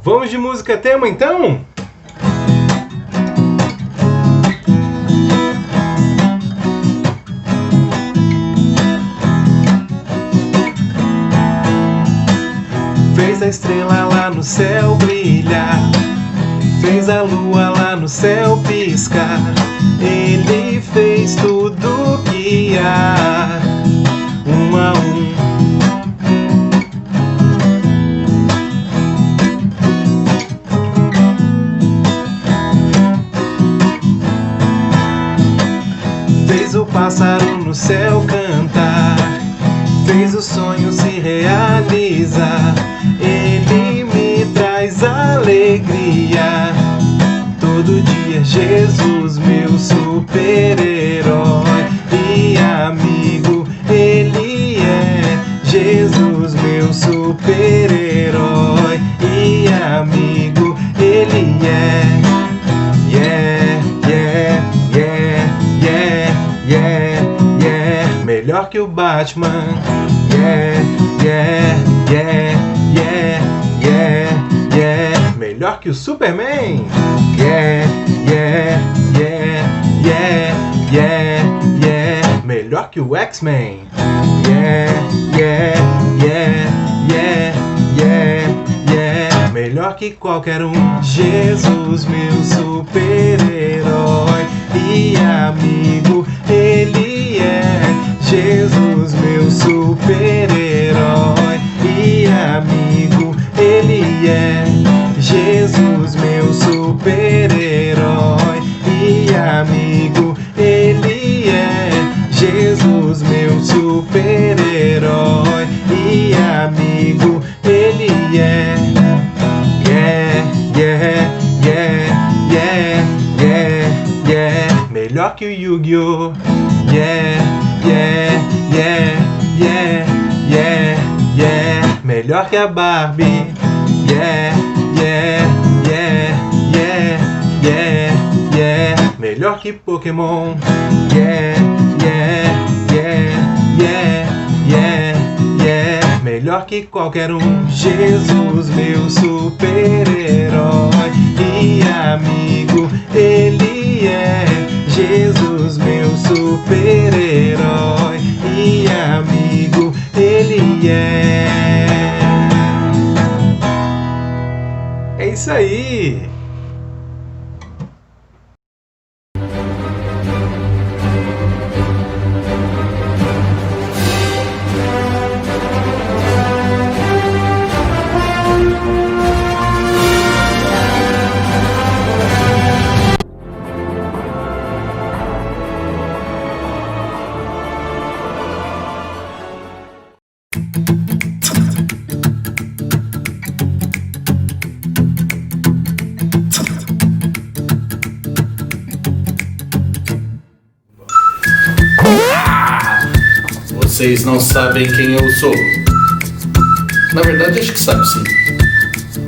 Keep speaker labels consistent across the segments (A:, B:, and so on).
A: Vamos de música tema então? Fez a estrela lá no céu brilhar, fez a lua lá no céu piscar. Ele fez tudo que há, um a um. Fez o pássaro no céu cantar, fez o sonho se realizar. Ele me traz alegria todo dia. Jesus, meu super-herói e amigo, Ele é. Jesus, meu super-herói e amigo, Ele é. Yeah, yeah, yeah, yeah, yeah, yeah. Melhor que o Batman. Yeah, yeah, yeah, yeah, yeah, yeah. Melhor que o Superman. Yeah, yeah, yeah, yeah, yeah, yeah. Melhor que o X-Men. Yeah, yeah, yeah, yeah, yeah, yeah. Melhor que qualquer um. Jesus, meu super-herói e amigo, Ele é. Jesus, meu super-herói e amigo, Ele é. Jesus, meu super-herói e amigo, Ele é. Jesus, meu super-herói e amigo, Ele é. Yeah, yeah, yeah, yeah, yeah, yeah. Melhor que o Yu-Gi-Oh! Yeah, yeah, yeah, yeah, yeah, yeah. Melhor que a Barbie. Yeah, yeah, yeah, yeah, yeah, yeah. Melhor que Pokémon. Yeah, yeah, yeah, yeah, yeah, yeah. Melhor que qualquer um. Jesus, meu super-herói e amigo, Ele é. Jesus, meu super-herói e amigo, Ele é. É isso aí!
B: Vocês não sabem quem eu sou. Na verdade, acho que sabe sim.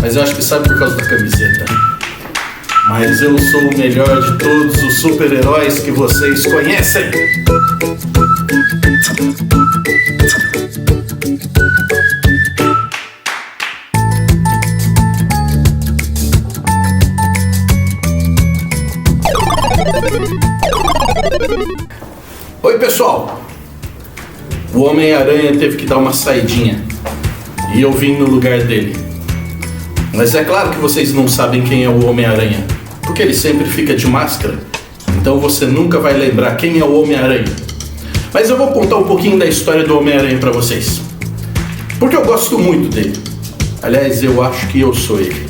B: Mas eu acho que sabe por causa da camiseta. Mas eu sou o melhor de todos os super-heróis que vocês conhecem. Oi, pessoal! O Homem-Aranha teve que dar uma saidinha e eu vim no lugar dele. Mas é claro que vocês não sabem quem é o Homem-Aranha, porque ele sempre fica de máscara, então você nunca vai lembrar quem é o Homem-Aranha. Mas eu vou contar um pouquinho da história do Homem-Aranha pra vocês, porque eu gosto muito dele. Aliás, eu acho que eu sou ele.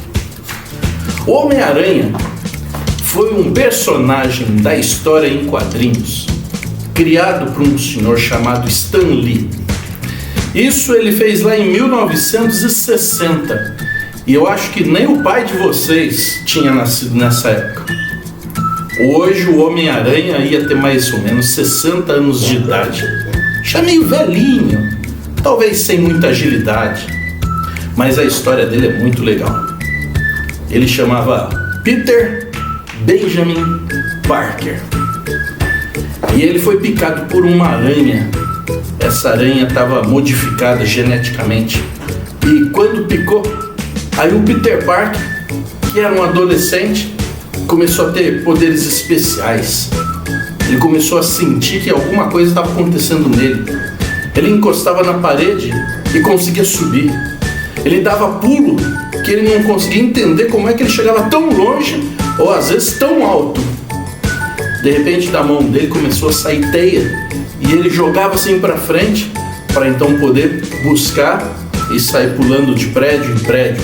B: O Homem-Aranha foi um personagem da história em quadrinhos, criado por um senhor chamado Stan Lee. Isso ele fez lá em 1960. E eu acho que nem o pai de vocês tinha nascido nessa época. Hoje o Homem-Aranha ia ter mais ou menos 60 anos de idade. Já meio velhinho, talvez sem muita agilidade. Mas a história dele é muito legal. Ele chamava Peter Benjamin Parker. E ele foi picado por uma aranha. Essa aranha estava modificada geneticamente. E quando picou, Aí o Peter Parker, que era um adolescente, começou a ter poderes especiais. Ele começou a sentir que alguma coisa estava acontecendo nele. Ele encostava na parede e conseguia subir. Ele dava pulo que ele não conseguia entender como é que ele chegava tão longe ou às vezes tão alto. De repente da mão dele começou a sair teia e ele jogava assim para frente para então poder buscar e sair pulando de prédio em prédio.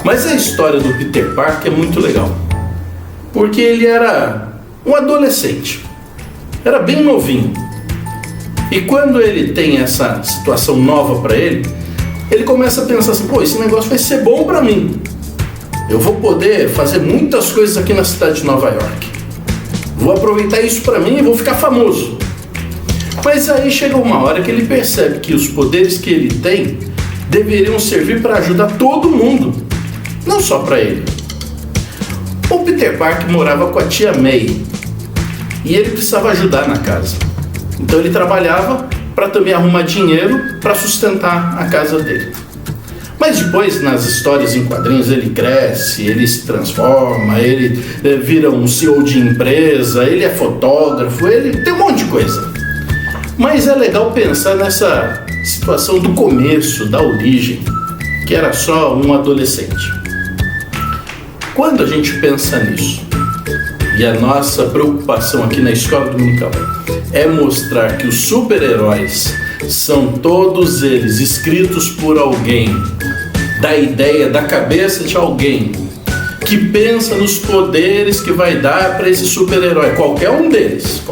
B: Mas a história do Peter Parker é muito legal, porque ele era um adolescente, era bem novinho. E quando ele tem essa situação nova para ele, ele começa a pensar assim, esse negócio vai ser bom para mim. Eu vou poder fazer muitas coisas aqui na cidade de Nova York. Vou aproveitar isso para mim e vou ficar famoso. Mas aí chega uma hora que ele percebe que os poderes que ele tem deveriam servir para ajudar todo mundo, não só para ele. O Peter Parker morava com a tia May e ele precisava ajudar na casa. Então ele trabalhava para também arrumar dinheiro para sustentar a casa dele. Mas depois, nas histórias em quadrinhos, ele cresce, ele se transforma, ele vira um CEO de empresa, ele é fotógrafo, ele tem um monte de coisa. Mas é legal pensar nessa situação do começo, da origem, que era só um adolescente. Quando a gente pensa nisso, e a nossa preocupação aqui na Escola Dominical é mostrar que os super-heróis são todos eles escritos por alguém, da ideia, da cabeça de alguém, que pensa nos poderes que vai dar para esse super-herói, qualquer um deles.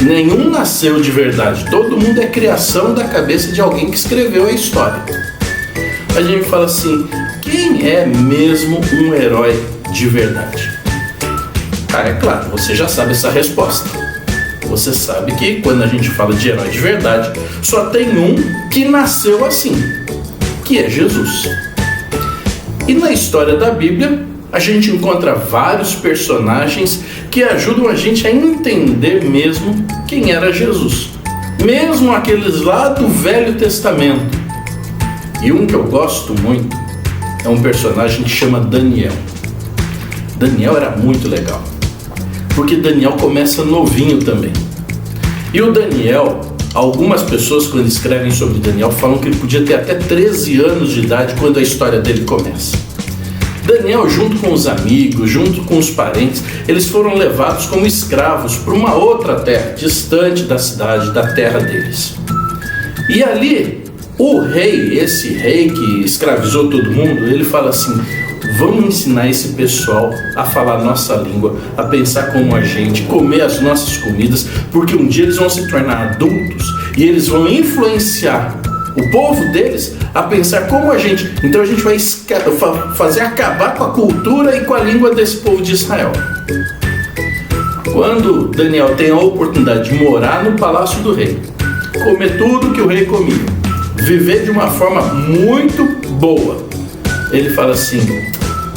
B: Nenhum nasceu de verdade, todo mundo é criação da cabeça de alguém que escreveu a história. A gente fala assim, quem é mesmo um herói de verdade? É claro, você já sabe essa resposta. Você sabe que quando a gente fala de herói de verdade, só tem um que nasceu assim, que é Jesus. E na história da Bíblia, a gente encontra vários personagens que ajudam a gente a entender mesmo quem era Jesus. Mesmo aqueles lá do Velho Testamento. E um que eu gosto muito é um personagem que chama Daniel. Daniel era muito legal, porque Daniel começa novinho também. E o Daniel, algumas pessoas quando escrevem sobre Daniel falam que ele podia ter até 13 anos de idade quando a história dele começa. Daniel, junto com os amigos, junto com os parentes, eles foram levados como escravos para uma outra terra, distante da cidade, da terra deles. E ali, o rei, esse rei que escravizou todo mundo, ele fala assim, vamos ensinar esse pessoal a falar a nossa língua, a pensar como a gente, comer as nossas comidas, porque um dia eles vão se tornar adultos e eles vão influenciar o povo deles a pensar como a gente. Então a gente vai fazer acabar com a cultura e com a língua desse povo de Israel. Quando Daniel tem a oportunidade de morar no palácio do rei, comer tudo que o rei comia, viver de uma forma muito boa, ele fala assim,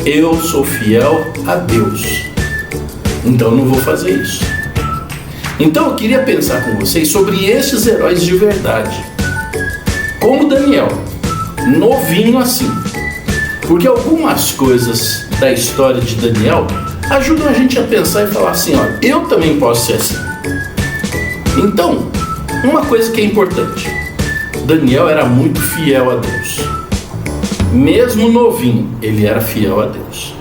B: eu sou fiel a Deus, então não vou fazer isso. Então eu queria pensar com vocês sobre esses heróis de verdade, como Daniel, novinho assim, porque algumas coisas da história de Daniel ajudam a gente a pensar e falar assim, eu também posso ser assim. Então, uma coisa que é importante, Daniel era muito fiel a Deus. Mesmo novinho, ele era fiel a Deus.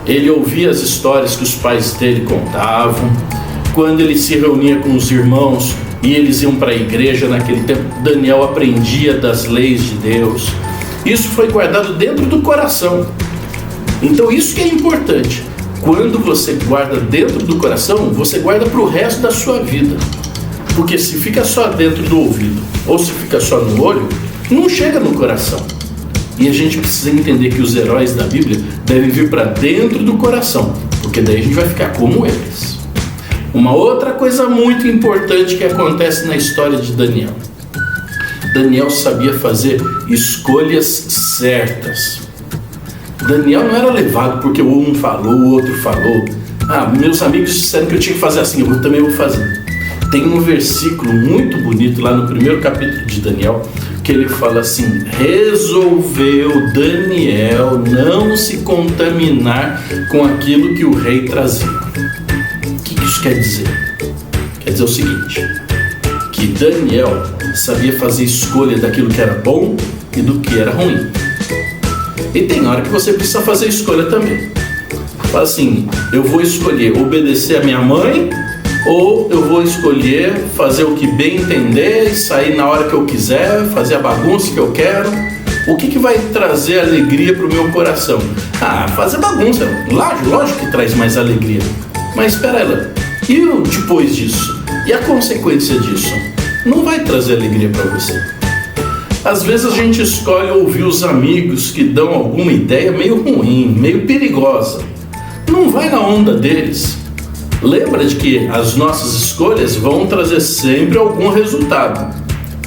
B: Ele ouvia as histórias que os pais dele contavam. Quando ele se reunia com os irmãos e eles iam para a igreja naquele tempo, Daniel aprendia das leis de Deus. Isso foi guardado dentro do coração. Então isso que é importante. Quando você guarda dentro do coração, você guarda para o resto da sua vida. Porque se fica só dentro do ouvido ou se fica só no olho, não chega no coração. E a gente precisa entender que os heróis da Bíblia devem vir para dentro do coração, porque daí a gente vai ficar como eles. Uma outra coisa muito importante que acontece na história de Daniel. Daniel sabia fazer escolhas certas. Daniel não era levado porque um falou, o outro falou. Meus amigos disseram que eu tinha que fazer assim, eu também vou fazer. Tem um versículo muito bonito lá no primeiro capítulo de Daniel, que ele fala assim: resolveu Daniel não se contaminar com aquilo que o rei trazia. O que isso quer dizer? Quer dizer o seguinte, que Daniel sabia fazer escolha daquilo que era bom e do que era ruim. E tem hora que você precisa fazer escolha também. Fala assim: eu vou escolher obedecer a minha mãe, ou eu vou escolher fazer o que bem entender e sair na hora que eu quiser, fazer a bagunça que eu quero. O que vai trazer alegria para o meu coração? Fazer bagunça, lógico que traz mais alegria. Mas espera ela, e depois disso? E a consequência disso? Não vai trazer alegria para você. Às vezes a gente escolhe ouvir os amigos que dão alguma ideia meio ruim, meio perigosa. Não vai na onda deles. Lembra de que as nossas escolhas vão trazer sempre algum resultado.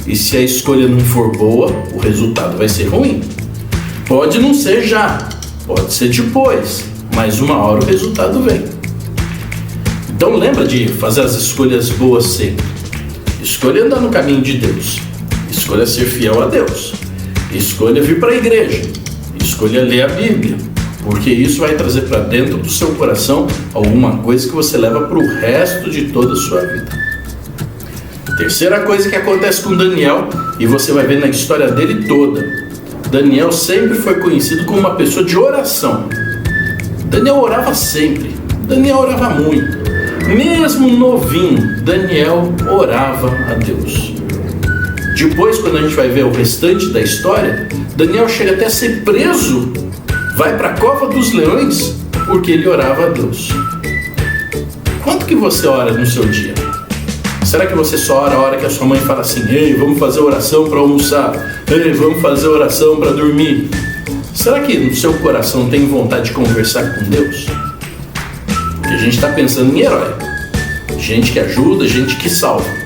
B: E se a escolha não for boa, o resultado vai ser ruim. Pode não ser já, pode ser depois, mas uma hora o resultado vem. Então lembra de fazer as escolhas boas sempre. Escolha andar no caminho de Deus. Escolha ser fiel a Deus. Escolha vir para a igreja. Escolha ler a Bíblia. Porque isso vai trazer para dentro do seu coração alguma coisa que você leva para o resto de toda a sua vida. Terceira coisa que acontece com Daniel, e você vai ver na história dele toda. Daniel sempre foi conhecido como uma pessoa de oração. Daniel orava sempre. Daniel orava muito. Mesmo novinho, Daniel orava a Deus. Depois, quando a gente vai ver o restante da história, Daniel chega até a ser preso, vai para a cova dos leões, porque ele orava a Deus. Quanto que você ora no seu dia? Será que você só ora a hora que a sua mãe fala assim: ei, vamos fazer oração para almoçar, ei, vamos fazer oração para dormir? Será que no seu coração tem vontade de conversar com Deus? Porque a gente está pensando em herói, gente que ajuda, gente que salva.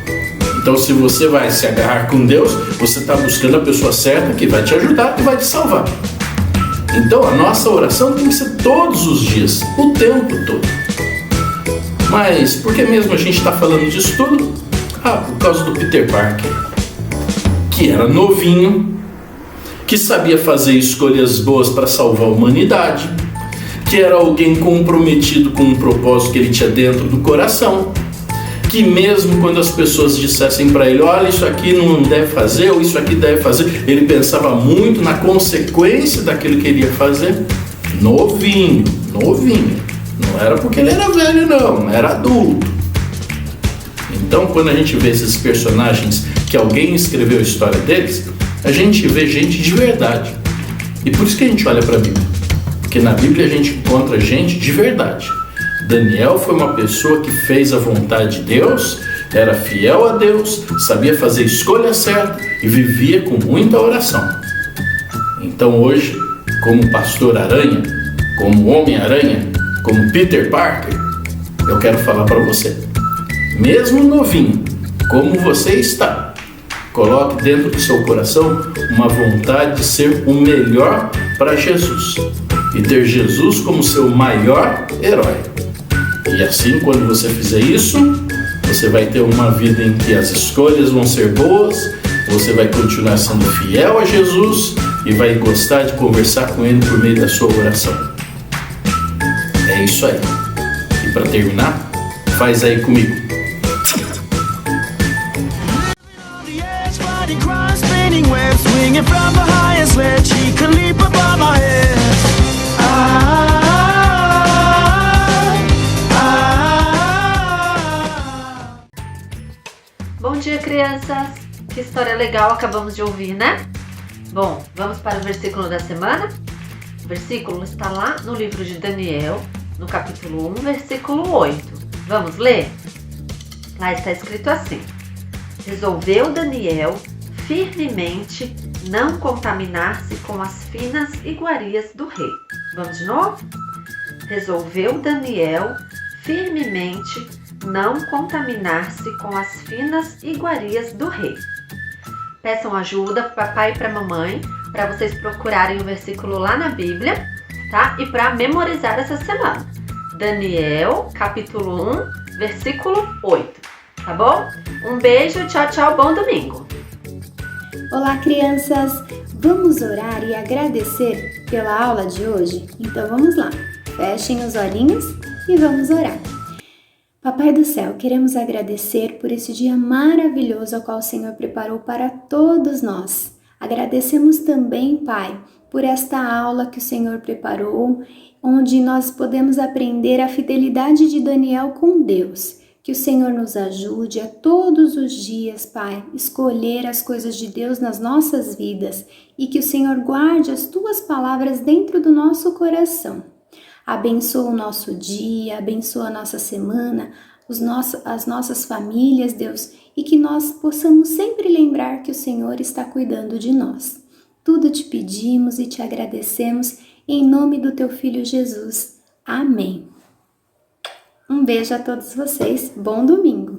B: Então, se você vai se agarrar com Deus, você está buscando a pessoa certa que vai te ajudar e vai te salvar. Então, a nossa oração tem que ser todos os dias, o tempo todo. Mas por que mesmo a gente está falando disso tudo? Por causa do Peter Parker, que era novinho, que sabia fazer escolhas boas para salvar a humanidade, que era alguém comprometido com um propósito que ele tinha dentro do coração, que mesmo quando as pessoas dissessem para ele: olha, isso aqui não deve fazer, ou isso aqui deve fazer, ele pensava muito na consequência daquilo que ele ia fazer. Novinho. Não era porque ele era velho, não, era adulto. Então, quando a gente vê esses personagens que alguém escreveu a história deles, a gente vê gente de verdade. E por isso que a gente olha para a Bíblia. Porque na Bíblia a gente encontra gente de verdade. Daniel foi uma pessoa que fez a vontade de Deus, era fiel a Deus, sabia fazer a escolha certa e vivia com muita oração. Então hoje, como pastor aranha, como Homem-Aranha, como Peter Parker, eu quero falar para você: mesmo novinho, como você está, coloque dentro do seu coração uma vontade de ser o melhor para Jesus e ter Jesus como seu maior herói. E assim, quando você fizer isso, você vai ter uma vida em que as escolhas vão ser boas, você vai continuar sendo fiel a Jesus e vai gostar de conversar com Ele por meio da sua oração. É isso aí. E para terminar, faz aí comigo.
C: Bom dia, crianças! Que história legal acabamos de ouvir, né? Bom, vamos para o versículo da semana? O versículo está lá no livro de Daniel, no capítulo 1, versículo 8. Vamos ler? Lá está escrito assim: resolveu Daniel firmemente não contaminar-se com as finas iguarias do rei. Vamos de novo? Resolveu Daniel firmemente não contaminar-se com as finas iguarias do rei. Peçam ajuda para papai e para mamãe, para vocês procurarem o versículo lá na Bíblia, tá? E para memorizar essa semana. Daniel, capítulo 1, versículo 8, tá bom? Um beijo, tchau, tchau, bom domingo!
D: Olá, crianças! Vamos orar e agradecer pela aula de hoje? Então vamos lá, fechem os olhinhos e vamos orar. Papai do céu, queremos agradecer por esse dia maravilhoso ao qual o Senhor preparou para todos nós. Agradecemos também, Pai, por esta aula que o Senhor preparou, onde nós podemos aprender a fidelidade de Daniel com Deus. Que o Senhor nos ajude a todos os dias, Pai, escolher as coisas de Deus nas nossas vidas e que o Senhor guarde as Tuas palavras dentro do nosso coração. Abençoa o nosso dia, abençoa a nossa semana, as nossas famílias, Deus, e que nós possamos sempre lembrar que o Senhor está cuidando de nós. Tudo te pedimos e te agradecemos em nome do Teu Filho Jesus. Amém. Um beijo a todos vocês. Bom domingo!